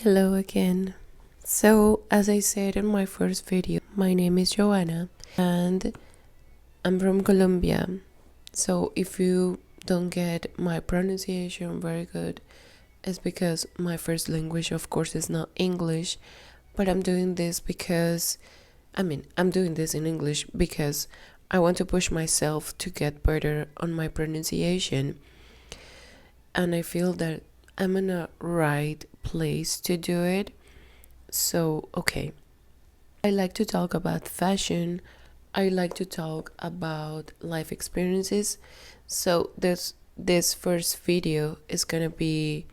Hello again. So, as I said in my first video, my name is Joanna and I'm from Colombia. So, if you don't get my pronunciation very good, it's because my first language, of course, is not English, but I'm doing this I'm doing this in English because I want to push myself to get better on my pronunciation. And I feel that I'm in a right place to do it. So, okay. I like to talk about fashion. I like to talk about life experiences. So, this first video is going to be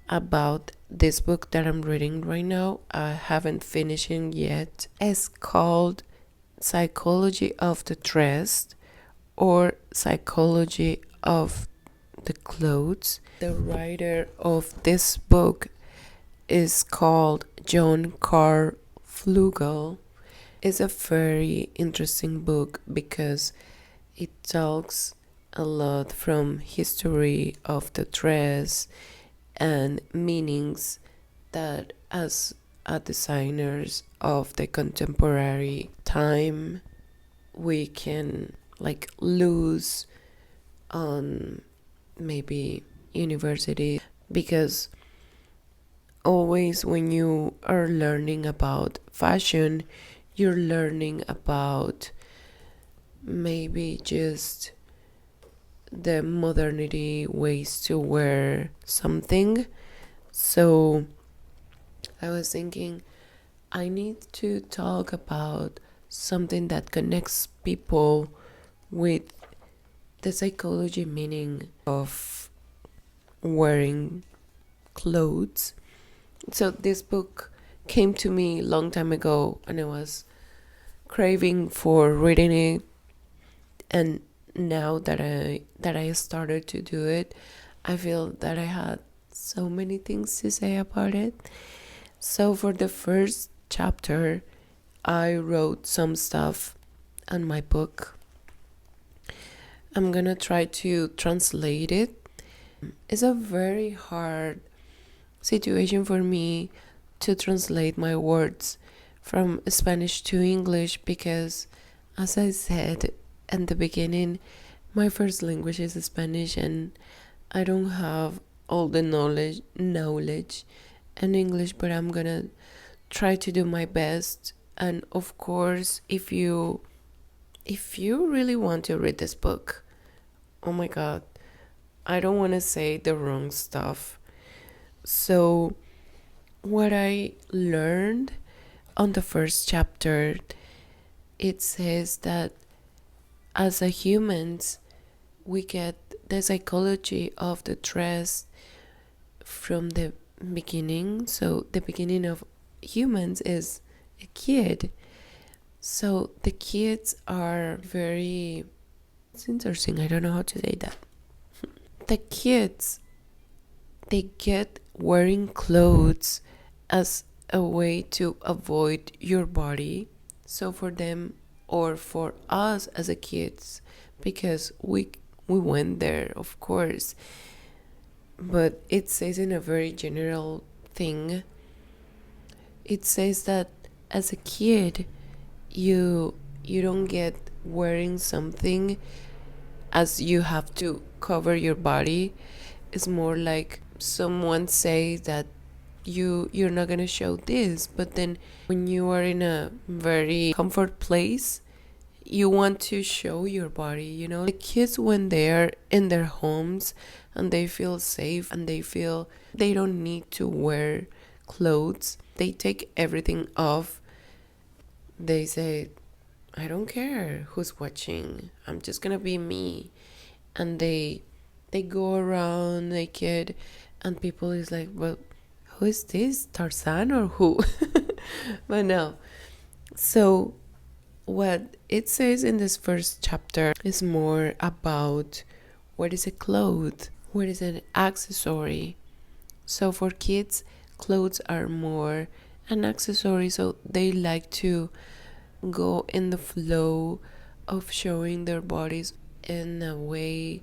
about this book that I'm reading right now. I haven't finished it yet. It's called Psychology of the Dress or Psychology of the Clothes. The writer of this book is called John Carl Flugel. It's a very interesting book because it talks a lot from history of the dress and meanings that as a designers of the contemporary time we can lose on maybe university, because always when you are learning about fashion, you're learning about maybe just the modernity ways to wear something. So I was thinking I need to talk about something that connects people with the psychology meaning of wearing clothes. So this book came to me a long time ago and I was craving for reading it, and now that I started to do it, I feel that I had so many things to say about it. So for the first chapter, I wrote some stuff on my book. I'm gonna try to translate it. It's a very hard situation for me to translate my words from Spanish to English because, as I said at the beginning, my first language is Spanish and I don't have all the knowledge in English, but I'm gonna try to do my best. And of course, if you really want to read this book, oh my god, I don't want to say the wrong stuff. So what I learned on the first chapter, it says that as a humans, we get the psychology of the dress from the beginning. So the beginning of humans is a kid. So the kids are very, it's interesting, I don't know how to say that. The kids, they get wearing clothes as a way to avoid your body. So for them, or for us as a kids, because we went there, of course, but it says in a very general thing. It says that as a kid, you don't get wearing something as you have to cover your body. It's more like someone says that you're not gonna show this, but then when you are in a very comfort place, you want to show your body. The kids, when they're in their homes and they feel safe and they feel they don't need to wear clothes, they take everything off. They say, I don't care who's watching, I'm just gonna be me. And they go around naked and people is like, well, who is this, Tarzan or who? But no. So what it says in this first chapter is more about what is a cloth, what is an accessory. So for kids, clothes are more an accessory, so they like to go in the flow of showing their bodies in a way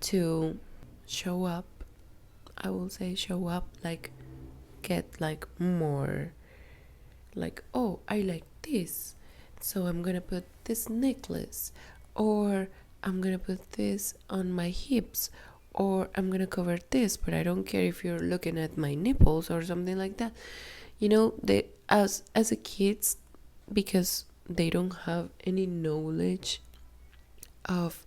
to show up. I will say show up, like get like more, like, oh, I like this, so I'm gonna put this necklace, or I'm gonna put this on my hips, or I'm gonna cover this, but I don't care if you're looking at my nipples or something like that. They, as a kids, because they don't have any knowledge of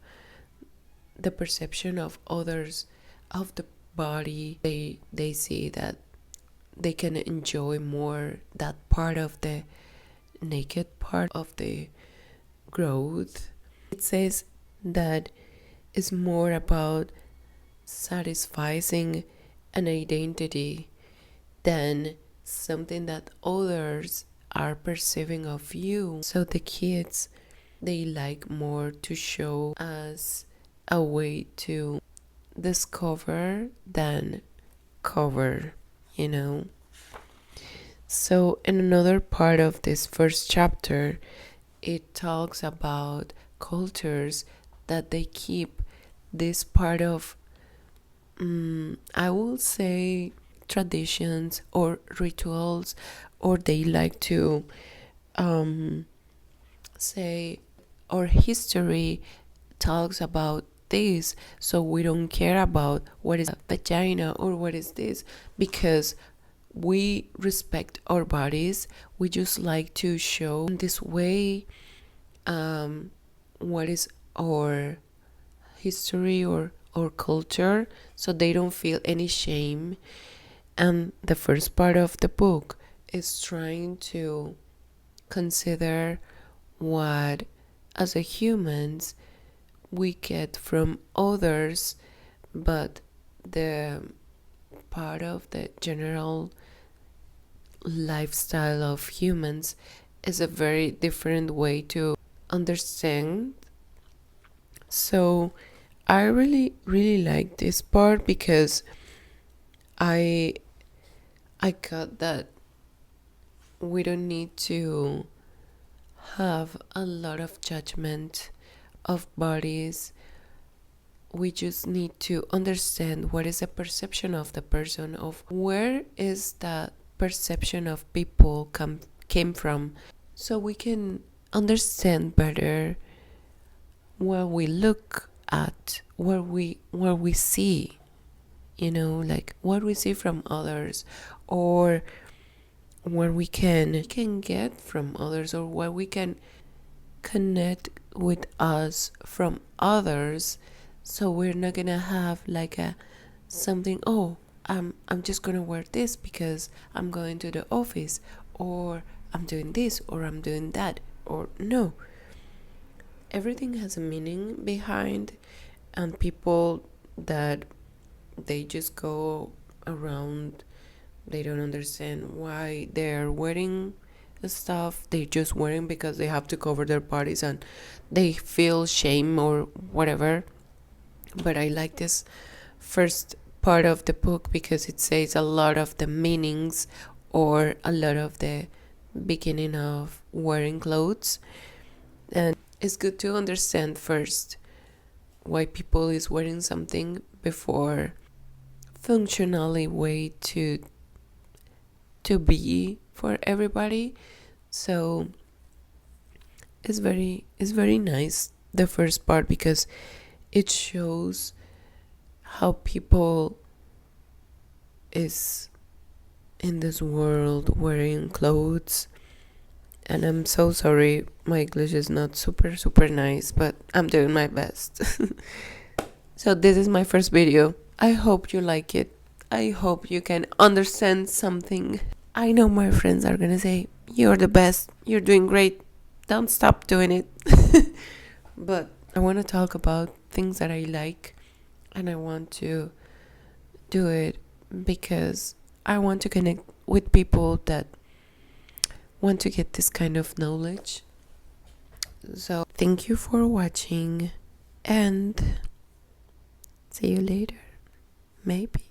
the perception of others, of the body, they see that they can enjoy more that part of the naked part of the growth. It says that it's more about satisfying an identity than something that others are perceiving of you. So the kids, they like more to show as a way to discover than cover, you know. So in another part of this first chapter, it talks about cultures that they keep this part of, I will say, traditions or rituals, or they like to say our history talks about this, so we don't care about what is a vagina or what is this, because we respect our bodies. We just like to show in this way what is our history or culture, so they don't feel any shame. And the first part of the book is trying to consider what, as a humans, we get from others, but the part of the general lifestyle of humans is a very different way to understand. So I really like this part, because I got that we don't need to have a lot of judgment of bodies. We just need to understand what is the perception of the person, of where is that perception of people came from, so we can understand better what we look at, what we see, like what we see from others, or what we can get from others, or what we can connect with us from others. So we're not gonna have like a something, oh, I'm just gonna wear this because I'm going to the office, or I'm doing this, or I'm doing that, or no. Everything has a meaning behind, and people that they just go around, they don't understand why they're wearing stuff. They're just wearing because they have to cover their bodies and they feel shame or whatever. But I like this first part of the book because it says a lot of the meanings, or a lot of the beginning of wearing clothes. And it's good to understand first why people is wearing something before functionally way to be for everybody. So it's very nice, the first part, because it shows how people is in this world wearing clothes. And I'm so sorry, my English is not super nice, but I'm doing my best. So this is my first video. I hope you like it. I hope you can understand something. I know my friends are gonna say, you're the best, you're doing great, don't stop doing it. But I want to talk about things that I like, and I want to do it because I want to connect with people that want to get this kind of knowledge. So thank you for watching, and see you later, maybe.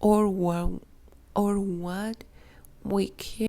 Or what we can